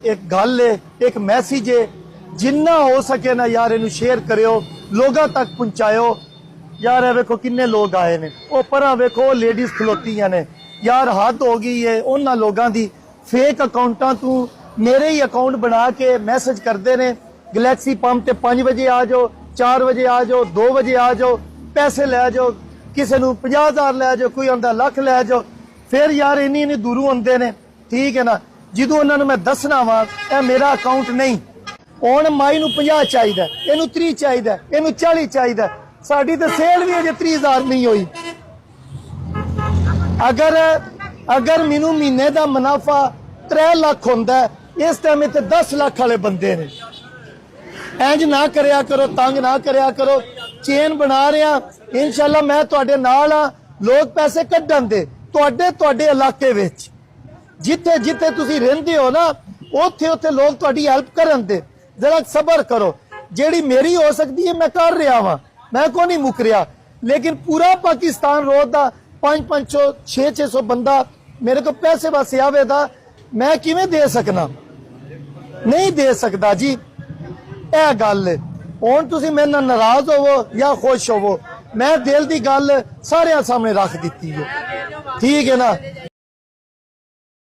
एक गल है, एक मैसेज है, जिन्ना हो सके ना यार इनू शेयर करियो, लोगों तक पहुंचायो। यार वेखो किन्ने लोग आए ने, ओ परा वेखो लेडीज खलोतियां ने। यार हद हो गई है उन्हां लोगां दी। फेक अकाउंटां तू मेरे ही अकाउंट बना के मैसेज करते ने, गैलेक्सी पंप ते 5 बजे आ जाओ, 4 बजे आ जाओ, 2 बजे आ जाओ, पैसे लै जाओ, किसी नू 50,000 लै जाओ, कोई आंदा लाख लै जाओ। फिर यार इन्नी दूरों आंदे ने, ठीक है ना। ਜਦੋਂ ਉਹਨਾਂ ਨੂੰ मैं दसना वा ਇਹ मेरा अकाउंट नहीं, ਹੁਣ ਮਾਈ ਨੂੰ 50 ਚਾਹੀਦਾ, ਇਹਨੂੰ 30 ਚਾਹੀਦਾ, ਇਹਨੂੰ 40 ਚਾਹੀਦਾ। ਸਾਡੀ ਤਾਂ ਸੇਲ ਵੀ ਅਜੇ 30,000 नहीं हुई। अगर मैनू महीने का मुनाफा 3 लाख होंदा, इस टाइम इत्थे 10 लाख वाले बंदे ने। इंज ना करया करो, तंग ना करया करो। चेन बना रहा इंशाअल्लाह, मैं तुहाडे नाल आ। लोग पैसे कड्ढण दे तुहाडे इलाके विच, जिथे जिथे तुसी रहिंदे हो ना, उत्थे उत्थे लोग तुहाडी हेल्प करन दे। जरा सबर करो, जेड़ी मेरी हो सकती है मैं कर रहा वां, मैं को नहीं मुक रहा। लेकिन पूरा पाकिस्तान रोज दा 500 600 बंदा मेरे को पैसे वास्ते आवेगा, मैं किवें दे सकना? नहीं दे सकता जी। यह गल है। हुण तुसीं मेरे नाल नाराज होवो या खुश होवो, मैं दिल दी गल सारियां सामने रख दित्ती है, ठीक है ना।